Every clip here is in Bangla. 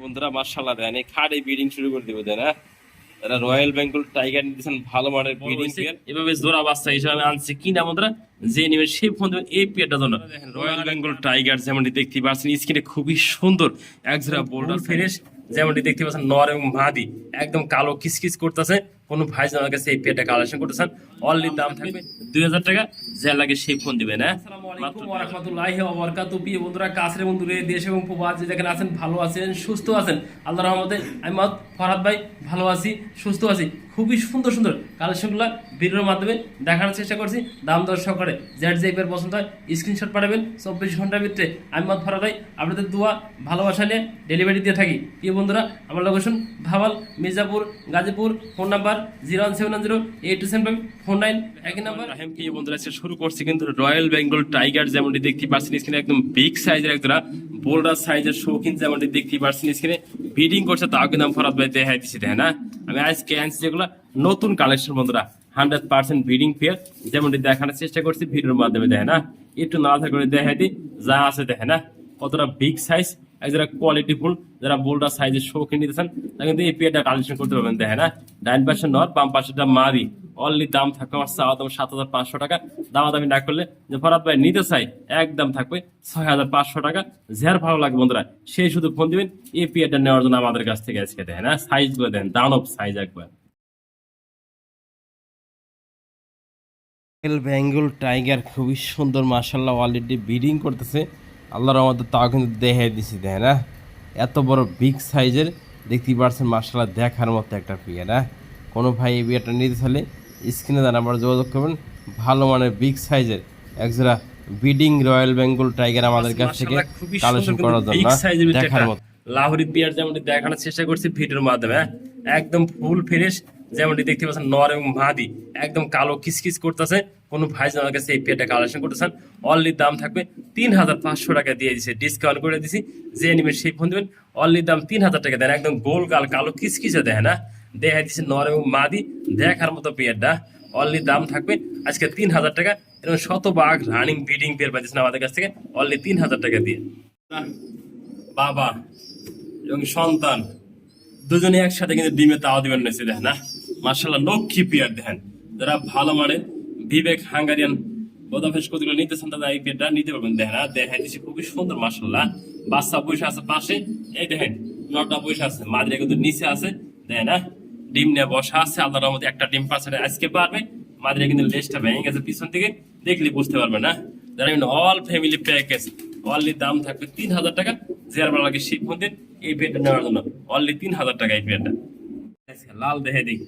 বন্ধুরা মাশাআল্লাহ দেন এই খাটে ব্রিডিং শুরু করে দিবে দেন হ্যাঁ এরা রয়্যাল বেঙ্গল টাইগার নিতেছেন ভালো মানের ব্রিডিং পেয়ার এভাবে জোড়া বাচ্চা হিসেবে আনছে কিনা বন্ধুরা যে নেবে সেই ফোন দেবেন এই পেয়ারটা জন্য রয়্যাল বেঙ্গল টাইগার যেমনটি দেখতে পাচ্ছেন স্কিনে খুবই সুন্দর এক জোড়া বোল্ডার ফিনিশ যেমনটি দেখতে পাচ্ছেন নর এবং মাদি একদম কালো কিসকিস করতেছে কোনো ভাই আমার কাছে এই পেয়ারটা কালেকশন করতেছেন অনলি দাম থাকবে 2000 টাকা যা লাগে সেই ফোন দিবেন হ্যাঁ। আসসালামু আলাইকুম ওয়া রাহমাতুল্লাহি ওয়া বারাকাতুহু প্রিয় বন্ধুরা কাছের এবং দূরে দেশ এবং প্রবাসী যেখানে আছেন ভালো আছেন সুস্থ আছেন আল্লাহর রহমতে আমি মত ফরহাদ ভাই ভালো আছি সুস্থ আছি খুবই সুন্দর সুন্দর কালেকশনগুলো ভিডিওর মাধ্যমে দেখানোর চেষ্টা করছি দাম দর সহকারে যেট যে পেয়ার পছন্দ হয় স্ক্রিনশট পাঠাবেন 24 ঘন্টার ভিতরে আমি মত ফরহাদ ভাই আপনাদের দোয়া ভালোবাসা নিয়ে ডেলিভারি দিয়ে থাকি প্রিয় বন্ধুরা আমার location Bhawal Mirzapur Gazipur phone number 017082749 একই নাম্বার কি বন্ধুরা শুরু করছি কিন্তু রয়্যাল বেঙ্গল টাইগার যেমনটি দেখতে পাচ্ছেন স্ক্রিনে একদম বিগ সাইজের একটা বোল্ডার সাইজের শৌখিন যেমনটি দেখতে পাচ্ছেন স্ক্রিনে ব্রিডিং করছে তাও কিন্তু আমি ফরহাদ ভাই দেখাই দিচ্ছি দেখেন না আমি আজকে আনছি যেগুলো নতুন কালেকশন বন্ধুরা 100% ব্রিডিং পেয়ার যেমনটি দেখানোর চেষ্টা করছি ভিডিওর মাধ্যমে দেখেন না একটু নাড়াচাড়া করে দেখাই দিই যা আছে দেখেন না কতটা বিগ সাইজ যারা কোয়ালিটি ফুল যারা বোল্ডার সাইজের শৌখিন নিতেছেন তা কিন্তু এই পেয়ারটা কালেকশন করতে পারবেন দেখেন না ডাইন পাশে নর বাম পাশেটা মাদি অনলি দাম থাকবে আমার চাওয়া দাম 7500 টাকা দামাদামি না করলে যে ফরহাদ ভাই নিতে চাই একদম থাকবে 6500 টাকা যার ভালো লাগে বন্ধুরা সেই শুধু ফোন দিবেন এই পেয়ারটা নেওয়ার জন্য আমাদের কাছ থেকে আজকে দেখেন না সাইজ গুলো দেন দানব সাইজ একবার বেঙ্গল টাইগার খুবই সুন্দর মাশাআল্লাহ অলরেডি ব্রিডিং করতেছে আল্লাহর রহমতে তাও কিন্তু দেখাই দিছি দেখেন না এত বড় বিগ সাইজের দেখতেই পাচ্ছেন মাশাআল্লাহ দেখার মতো একটা পেয়ার না কোনো ভাই এই বিয়ারটা নিতে চাইলে স্ক্রিনে দেন আবার যোগাযোগ করবেন ভালো মানের বিগ সাইজের একজোড়া ব্রিডিং রয়্যাল বেঙ্গল টাইগার আমাদের কাছ থেকে কালেকশন করার জন্য দেখার মতো লাহোরি পেয়ার যেমনটি দেখানোর চেষ্টা করছি ভিডিওর মাধ্যমে একদম ফুল ফ্রেশ যেমনটি দেখতে পাচ্ছেন নর এবং মাদি একদম কালো কিসকিস করতেছে কোনো ভাই আমার কাছে এই পেয়ারটা কালেকশন করতেছেন অনলি দাম থাকবে 3500 টাকা দিয়ে দিছে ডিসকাউন্ট করে দিছি যে নেবেন সেই ফোন দেবেন অনলি দাম 3000 টাকা দেন একদম গোল গাল কালো কিসকিসে দেখে না দেখাই দিচ্ছে নর এবং মাদি দেখার মতো পেয়ারটা অনলি দাম থাকবে আজকে 3000 টাকা এরকম শতভাগ রানিং ব্রিডিং পেয়ার পাচ্ছেন আমাদের কাছ থেকে অনলি 3000 টাকা দিয়ে বাবা এবং সন্তান দুজনে একসাথে কিন্তু ডিমে তাও দিবেন নিচ্ছে দেখেন না মার্শাল্লাহ লক্ষ্মী পেয়ার দেখেন যারা ভালো মানে বিবেক হাঙ্গারিয়ান বোদাফেস কতগুলো নিতেছেন তারা এই পেয়ারটা নিতে পারবেন দেখেন না দেখাই দিচ্ছি খুবই সুন্দর মার্শাল্লাহ বাচ্চা বসে আছে পাশে এই দেখেন নটা বসে আছে মাদ্রিয়া কিন্তু নিচে আছে দেখেন না ডিম নিয়ে বসা আছে আল্লাহর রহমতে একটা ডিম পাশে আজকে পারবে মাদ্রিয়া কিন্তু লেজটা ভেঙে গেছে পিছন থেকে দেখলে বুঝতে পারবে না যারা কিন্তু অল ফ্যামিলি প্যাকেজ অনলি দাম থাকবে 3000 টাকা যার ভালো লাগে সেই ফোন দিন এই পেয়ারটা নেওয়ার জন্য অনলি 3000 টাকা এই পেয়ারটা লাল দেহে দিই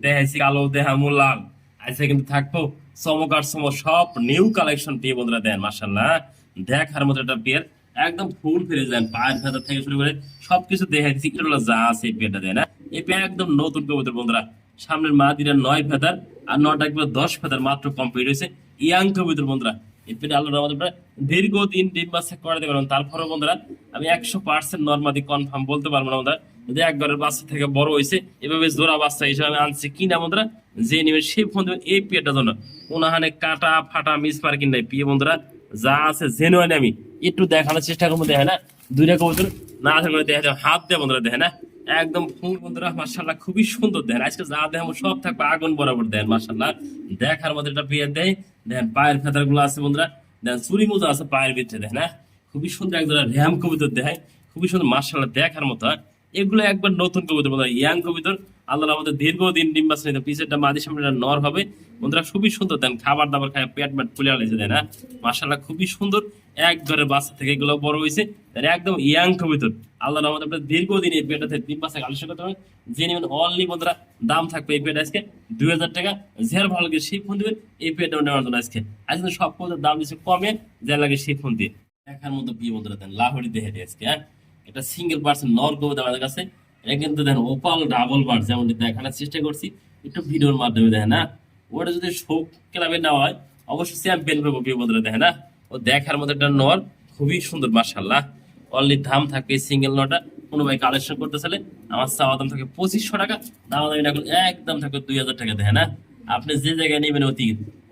দেখাইছি কালো দেহামু লাল আজকে কিন্তু থাকবো চমকার চমক সব নিউ কালেকশন পেয়ে বন্ধুরা দেন মাশাআল্লাহ দেখার মতো একটা পেয়ার একদম ফুল ফিরে যান পায়ের ভেতর থেকে শুরু করে সবকিছু দেখাই দিচ্ছি এটা যা আছে এই পেয়ারটা দেয় না এই পেয়ার একদম নতুন কবুতর বন্ধুরা সামনের মা দিরা 9 ফেদার আর 9টা একবার 10 ফেদার মাত্র কমপ্লিট হয়েছে ইয়াং কবুতর বন্ধুরা এই পেয়ার আল্লাহর রহমতে দীর্ঘদিন ডিম বাচ্চা করাতে পারবেন তারপরেও বন্ধুরা আমি 100% নরমালি কনফার্ম বলতে পারবো না বন্ধুরা যদি একবারের বাচ্চা থেকে বড় হয়েছে এভাবে জোড়া বাচ্চা হিসেবে আমি আনছি কিনা বন্ধুরা যে নেবে সেই ফোন দেবেন এই পেয়ারটার জন্য কোনখানে কাটা ফাটা মিস মার্কিং নাই প্রিয় বন্ধুরা যা আছে জেনুইন আমি একটু দেখানোর চেষ্টা করবো দেখে না দুইটা কবুতর না করে দেখা যায় হাত দেয় বন্ধুরা দেখে না একদম ফুল বন্ধুরা মাশাআল্লাহ খুবই সুন্দর দেখেন আজকে যা দেখাবো সব থাকবে আগুন বরাবর দেন মাশাআল্লাহ দেখার মধ্যে একটা পেয়ার দেয় দেখেন পায়ের ফেদার গুলো আছে বন্ধুরা দেখেন চুরি মোজা আছে পায়ের ভিতরে দেখেন না খুবই সুন্দর একজোড়া র্যাম কবুতর দেখায় খুবই সুন্দর মাশাআল্লাহ দেখার মতো এগুলো একবার নতুন কবুতর বন্ধুরা ইয়াং কবুতর আল্লাহ আমাদের দীর্ঘদিন ডিম বাচ্চা নিতে পিছেরটা মাদি সামনে নর হবে বন্ধুরা খুবই সুন্দর দেন খাবার দাবার খায় পেট মেট ফুলে আলেছে দেয় না মাশাআল্লাহ খুবই সুন্দর একবারে বাচ্চা থেকে এগুলো বড় হয়েছে একদম ইয়াং কবুতর আল্লাহ আমাদের আপনার দীর্ঘদিন এই পেটটা ডিম বাচ্চা আলোচনা করতে হবে যে নেবেন অনলি বন্ধুরা দাম থাকবে এই পেট আজকে 2000 টাকা যার ভালো লাগে সেই ফোন দিবেন এই পেটটা নেওয়ার জন্য আজকে সব কবুতর দাম দিচ্ছে কমে যার লাগে সেই ফোন দিয়ে দেখার মতো প্রিয় বন্ধুরা দেন লাহোরি দেখে দিয়ে আজকে হ্যাঁ এটা সিঙ্গেল পার্সন নর কবুতর আমাদের কাছে এটা কিন্তু দেখেন ওপাল ডাবল বার্ড যেমনটি দেখানোর চেষ্টা করছি একটু ভিডিওর মাধ্যমে দেখেন না ওটা যদি শোক ক্লাবে নেওয়া হয় অবশ্যই চ্যাম্পিয়ন করবো প্রিয় বন্ধুরা দেখেন না ও দেখার মতো একটা নর খুবই সুন্দর মাশাআল্লাহ অনলি দাম থাকবে সিঙ্গেল নটা কোনো ভাই কালেকশন করতে চাইলে আমার চাওয়া দাম থাকে 2500 টাকা দাম দামি না একদম থাকবে 2000 টাকা দেখেন না আপনি যে জায়গায় নেবেন অতি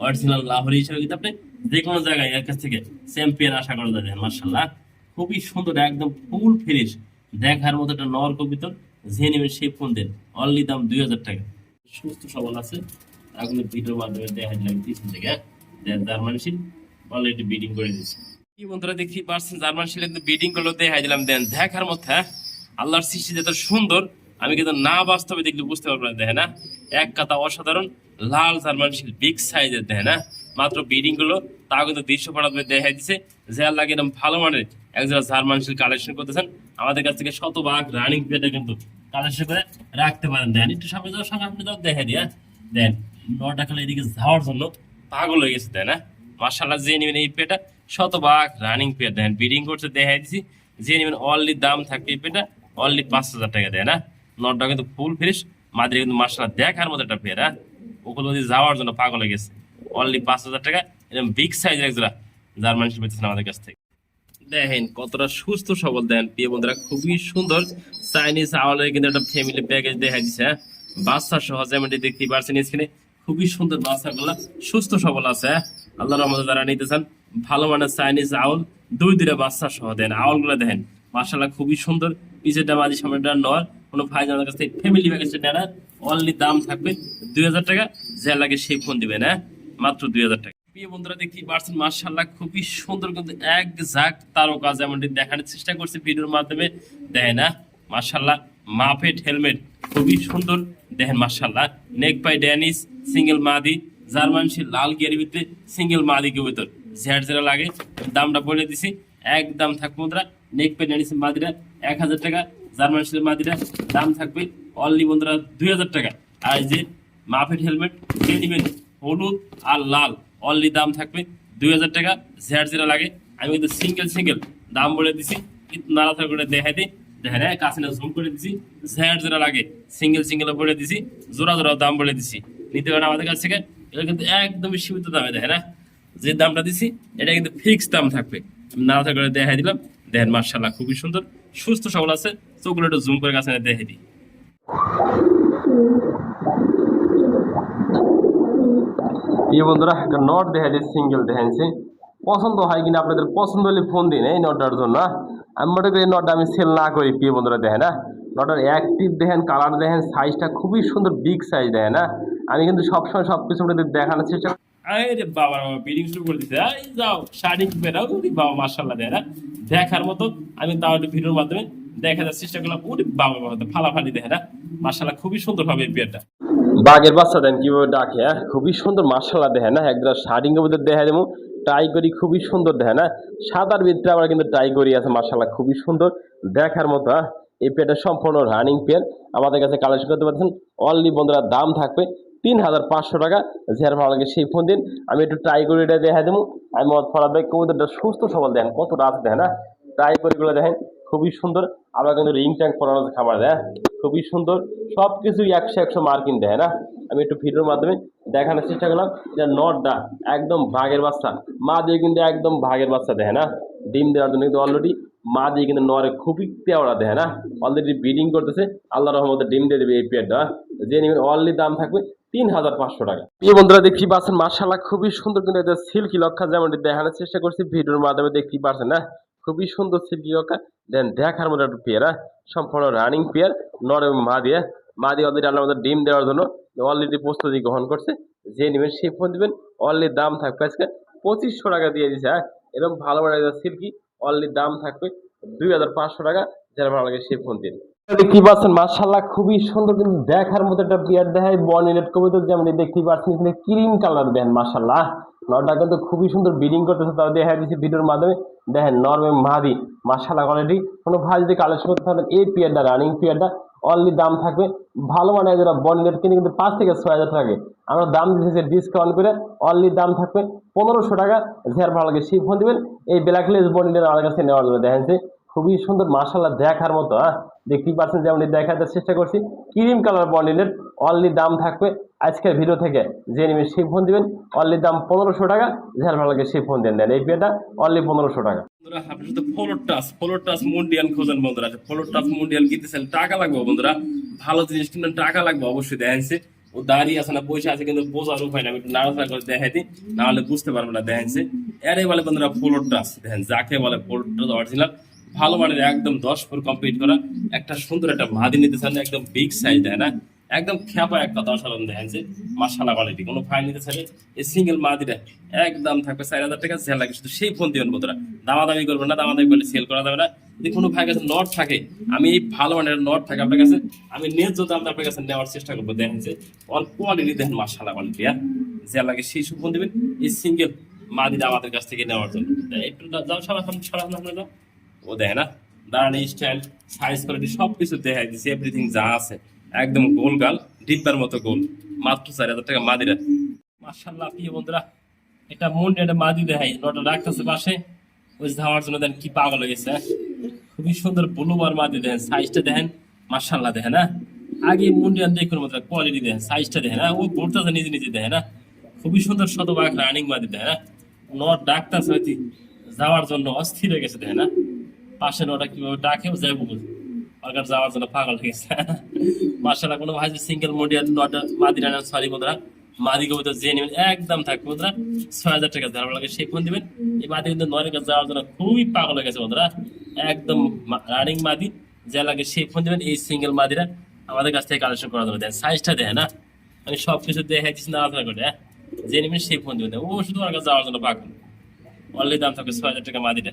অরিজিনাল লাহোরি হিসেবে কিন্তু আপনি যে কোনো জায়গায় এর কাছ থেকে চ্যাম্পিয়ন আশা করা যায় মাশাআল্লাহ খুবই সুন্দর একদম ফুল ফিনিশ দেখার মতো একটা নর কবিতর, যে নেবেন সেই ফোন দেন, অনলি দাম 2000 টাকা। সুস্থ সবল আছে, তাগুলো ভিডিওর মাধ্যমে দেখা দিলাম পিছন থেকে। জার্মান শিল অলরেডি বিডিং করে দিচ্ছে। কি বন্ধুরা দেখি পারছেন, জার্মান শিল কিন্তু বিডিং করলো, দেখাই দিলাম। দেন দেখার মতো, হ্যাঁ আল্লাহর সৃষ্টি যত সুন্দর, আমি কিন্তু না বাস্তবে দেখলে বুঝতে পারবো না। দেখে না, এক কথা অসাধারণ লাল জার্মান শিল, বিগ সাইজের। দেখে না, মাত্র বিডিং গুলো তা কিন্তু দৃশ্য পড়াতে দেখাই দিচ্ছে। যে আল্লাহ একদম ভালো মানের একজোড়া জার্মান শিল কালেকশন করতেছেন আমাদের কাছ থেকে, শতভাগ রানিং পেটে কিন্তু কালেকশন করে রাখতে পারেন। দেন একটু সামনে যাওয়ার সঙ্গে আপনি যাও, দেখে দিয়া দেন নটা খালে এদিকে যাওয়ার জন্য পাগল হয়ে গেছে। তাই না, মার্শাল্লাহ যে নেবেন এই পেটা শতভাগ রানিং পেট। দেন বিডিং করতে দেখাই দিচ্ছি, যে নেবেন অনলি দাম থাকবে এই পেটা অনলি 5000 টাকা। দেয় না, নটটা কিন্তু ফুল ফ্রেশ, মাদ্রি কিন্তু মার্শাল্লাহ দেখার মতো একটা পেয়ার। হ্যাঁ ওগুলো দিয়ে যাওয়ার জন্য পাগল হয়ে গেছে। অনলি 5000 টাকা এরকম বিগ সাইজের একজোড়া জার্মান শিল পেতেছেন আমাদের কাছ থেকে। দেখেন কতটা সুস্থ সবল। দেন প্রিয় বন্ধুরা, খুবই সুন্দর চাইনিজ আওয়ালের কিন্তু একটা ফ্যামিলি প্যাকেজ দেখা দিচ্ছে। হ্যাঁ বাচ্চা সহ যেমন দেখতে পারছেন স্ক্রিনে, খুবই সুন্দর বাচ্চাগুলা সুস্থ সবল আছে। হ্যাঁ আল্লাহ রহমতে যারা নিতে চান, ভালো মানের চাইনিজ আউল, দুইটা বাচ্চা সহ। দেন আউল গুলা দেখেন মাশাআল্লাহ খুবই সুন্দর, পিছেরটা মাঝি সামনেটা নর। কোনো ভাই আমাদের কাছ থেকে ফ্যামিলি প্যাকেজটা নেয়, অনলি দাম থাকবে 2000 টাকা। যে লাগে সেই ফোন দিবেন, হ্যাঁ মাত্র 2000 টাকা। প্রিয় বন্ধুরা দেখতে পারছেন মাশাআল্লাহ খুবই সুন্দর কিন্তু এক ঝাঁক তারকা, যেমনটি দেখানোর চেষ্টা করছে ভিডিওর মাধ্যমে। দেখেন না মাশাআল্লাহ মাফেট হেলমেট খুবই সুন্দর। দেখেন মাশাআল্লাহ নেক পাই ড্যানিস সিঙ্গেল মাদি জার্মান শিল লাল গিয়ারের ভিতরে সিঙ্গেল মাদি কবুতর, ঝেড় যেটা লাগে। দামটা বলে দিছি, একদম থাকবে বন্ধুরা নেক পাই ড্যানিস মাদিরা 1000 টাকা, জার্মান শিল মাদিরা দাম থাকবে অনলি বন্ধুরা 2000 টাকা। আর এই যে মাফেট হেলমেট যে নেবেন হলুদ আর লাল অনলি দাম থাকবে 2000 টাকা। ঝেড় যেটা লাগে আমি কিন্তু সিঙ্গেল সিঙ্গেল দাম বলে দিছি, কিন্তু নাড়াচাড়া করে দেখাই দিই। দেখেন কাছে না জুম করে দিছি, ঝেড় যেটা লাগে সিঙ্গেল সিঙ্গেল বলে দিছি, জোড়া জোড়া দাম বলে দিছি। নিতে পারেন আমাদের কাছ থেকে, এটা কিন্তু একদমই সীমিত দামে। দেখেন যে দামটা দিছি এটা কিন্তু ফিক্স দাম থাকবে। নাড়াচাড়া করে দেখাই দিলাম। দেখেন মার্শাল্লাহ খুবই সুন্দর সুস্থ সবল আছে, চোখগুলো একটু জুম করে কাছে দেখাই দিই। এই বন্ধুরা একটা নট দেখা যায় সিঙ্গেল দেখাচ্ছে, পছন্দ হয় কিনা আপনাদের পছন্দ হলে ফোন দিন এই নটটার জন্য। আমি মনে করি এই নটটা আমি সেল না করি। প্রিয় বন্ধুরা দেখেন না, নটার অ্যাক্টিভ দেখেন, কালার দেখেন, সাইজটা খুবই সুন্দর, বিগ সাইজ। দেখেন না, আমি কিন্তু সবসময় সবকিছু আপনাদের দেখানোর চেষ্টা। আরে বাবা বিডিং শুরু করে দিতে, এই যাও শাড়ি বেরাও বাবা মাশাআল্লাহ। দেয় না দেখার মতো, আমি তাও একটু ভিডিওর মাধ্যমে দেখার চেষ্টা করলাম। ওরে বাবা বাবা ফালাফালি। দেখে না মাশাআল্লাহ খুবই সুন্দর হবে এই বিয়ারটা। বাঘের বাচ্চা দেন কিভাবে ডাকে, হ্যাঁ খুবই সুন্দর মাশাআল্লাহ। দেখেন না একদম শার্টিং এর ভিতরে দেখা দেবো ট্রাই করি, খুবই সুন্দর। দেখেন না সাদার ভিতরে আবার কিন্তু ট্রাই করি আছে মাশাআল্লাহ খুবই সুন্দর দেখার মতো। হ্যাঁ এই পেয়ারটা সম্পূর্ণ রানিং পেয়ার, আমাদের কাছে কালেকশন করতে পারছেন। অনলি বন্ধুরা দাম থাকবে 3500 টাকা। যার ভালো লাগে সেই ফোন দিন, আমি একটু ট্রাই করে এটা দেখা দেবো। আমি ফরাদ ভাই কবুতরটা সুস্থ সবল দেন, কত রাত দেখেন না ট্রাই করে গুলো দেখেন খুবই সুন্দর। আবার কিন্তু রিং ট্যাঙ্ক পরানো খাবার দেয়, খুবই সুন্দর সবকিছু 100 মার্কিন দেয় না। আমি একটু ভিডিওর মাধ্যমে দেখানোর চেষ্টা করলাম যে নটটা একদম ভাগের বাচ্চা, মা দিয়ে কিন্তু একদম ভাগের বাচ্চা দেয় না। ডিম দেওয়ার জন্য কিন্তু অলরেডি মা দিয়ে কিন্তু নরে খুবই তেওড়া দেয় না, অলরেডি ব্রিডিং করতেছে। আল্লাহ রহমতে ডিম দিয়ে দেবে এই পেয়ারটা। যে নেবেন অনলি দাম থাকবে 3500 টাকা। এই বন্ধুরা দেখতে পাচ্ছেন মাশাআল্লাহ খুবই সুন্দর কিন্তু এটা সিল্কি লক্ষা, যেমনটি দেখানোর চেষ্টা করছি ভিডিওর মাধ্যমে দেখতে পাচ্ছেন না, খুবই সুন্দর সিল্কি লক্ষা। দেন দেখার মতো একটা পেয়ার, সম্পূর্ণ রানিং পেয়ার, নর এবং মা দিয়ে অলরেডি আমাদের ডিম দেওয়ার জন্য অলরেডি প্রস্তুতি গ্রহণ করছে। যে নেবেন সেই ফোন দিবেন, অনলি দাম থাকবে আজকে 2500 টাকা দিয়ে দিচ্ছে। হ্যাঁ এরকম ভালো ভালো সিল্কি অনলি দাম থাকবে 2500 টাকা। যারা ভালো লাগে সেই ফোন দিন। দেখতে পাচ্ছেন মাশাআল্লাহ খুবই সুন্দর কিন্তু দেখার মতো একটা বিয়ার দেখায় বর্নিলেট কবুতর, যেমন দেখতে পাচ্ছেন এখানে ক্রিম কালার দেখেন মাশাআল্লাহ। নরটা কিন্তু খুবই সুন্দর ব্রিডিং করতেছে, তাও দেখা দিচ্ছে ভিডিওর মাধ্যমে। দেখেন নর এবং মাদি মাশাআল্লাহ অলরেডি। কোনো ভাই যদি কালেকশন করতে থাকেন এই পিয়ারটা রানিং পিয়ারটা অনলি দাম থাকবে ভালো মানে যারা বর্নিলেট কিনে কিন্তু 5 থেকে 6000 টাকা। আমরা দাম দিতেছি ডিসকাউন্ট করে, অনলি দাম থাকবে 1500 টাকা। যার ভালো লাগে সেই ফোন দিবেন। এই ব্ল্যাকলেস বর্নিলেট আমাদের কাছে নেওয়ার জন্য দেখেন খুবই সুন্দর মাশাআল্লাহ দেখার মতো। দেখতেই পাচ্ছেন যেমন দেখাতে চেষ্টা করছি, ক্রিম কালার বন্ডিলের অনলি দাম থাকবে আজকের ভিডিও থেকে। যে নেবেন সেই ফোন দিবেন অনলি দাম 1500 টাকা। যার ভালো লাগে সেই ফোন দেন এই পেটা অনলি 1500 টাকা। বন্ধুরা আপনি শুধু ফলোর টাচ মুন্ডিয়াল খোঁজেন বন্ধুরা, ফলোর টাচ মুন্ডিয়াল কিনতেছেন টাকা লাগবে বন্ধুরা, ভালো জিনিস কিনতে টাকা লাগবে অবশ্যই। দেখেনছে ও দাঁড়িয়ে আছে না বসে আছে কিন্তু বোঝার উপায় না, আমি একটু নাড়াচাড়া করে দেখাই দিই, নাহলে বুঝতে পারবো না। দেখেনছে এরে বলে বন্ধুরা ফলোর টাচ, দেখেন যাকে বলে ফলোর টাচ অরিজিনাল ভালো মানের একদম 10 ফুট কমপ্লিট করা একটা সুন্দর একটা মাদি নিতে চান একদম বিগ সাইজ দেয় না, একদম খ্যাপা একটা অসাধারণ দেখেন যে মাশাআল্লাহ কোয়ালিটি। কোনো ফাইল নিতে চাইলে এই সিঙ্গেল মাদিটা একদম থাকবে 4,000 টাকা, যে লাগে শুধু সেই ফোন দিবেন বন্ধুরা। দামাদামি করবেন না, দামাদামি করলে সেল করা যাবে না। যদি কোনো ভাই কাছে নট থাকে, আমি এই ভালো মানের নট থাকে আপনার কাছে, আমি ন্যায্য দামে আপনার কাছে নেওয়ার চেষ্টা করবো। দেখেন যে অল কোয়ালিটি দেখেন মাশাআল্লাহ কোয়ালিটি, যে লাগে সেই সব ফোন দিবেন এই সিঙ্গেল মাদিটা আমাদের কাছ থেকে নেওয়ার জন্য। একটু যাও সরাসরি আপনারা ও দেয় না, দাঁড়ানি স্টাইল সাইজ কোয়ালিটি সবকিছু দেখাই দিচ্ছে, এভরিথিং যা আছে একদম গোল গাল ডিব্বার মতো গোল, মাত্র 4,000 টাকা মাদিরা। মাশাআল্লাহ প্রিয় বন্ধুরা, এটা মন একটা মাদি দেখাই, নটা রাখতেছে পাশে ওই ধাওয়ার জন্য। দেন কি পাগল হয়ে গেছে, খুবই সুন্দর ব্লুবার মাদি দেখেন, সাইজটা দেখেন মাশাআল্লাহ দেখেন না। আগে মুন্ডিয়ান দেখুন মতো কোয়ালিটি দেখেন, সাইজটা দেখেন ও ঘুরতেছে নিজে নিজে দেখেন না, খুবই সুন্দর শতভাগ রানিং মাদি দেখেন না। নট ডাকতেছে হয়তো যাওয়ার জন্য অস্থির হয়ে গেছে দেখেন না, পাশে নটা কিভাবে ডাকেও যাই বুঝ ওর যাওয়ার জন্য পাগল হয়ে গেছে। মাশাআল্লাহ কোনো ভাই সিঙ্গেল মোডিয়াল নটা মাদি রানার সরি বন্ধুরা, মাদি কবুতর যে নেবেন একদম থাকবে বন্ধুরা 6,000 টাকা ধারণা লাগে সেই ফোন দিবেন। এই মাদি কিন্তু নরের কাছে যাওয়ার জন্য খুবই পাগল হয়ে গেছে বন্ধুরা, একদম রানিং মাদি, যা লাগে সেই ফোন দিবেন। এই সিঙ্গেল মাদিরা আমাদের কাছ থেকে কালেকশন করা যাবে। দেন সাইজটা দেখেন না, আমি সবকিছু দেখে দিচ্ছি না আলোচনা করে, যে নেবেন সেই ফোন দিবেন। ও শুধু ওর কাছে যাওয়ার জন্য পাগল, অলরেডি দাম থাকবে 6,000 টাকা মাদিটা।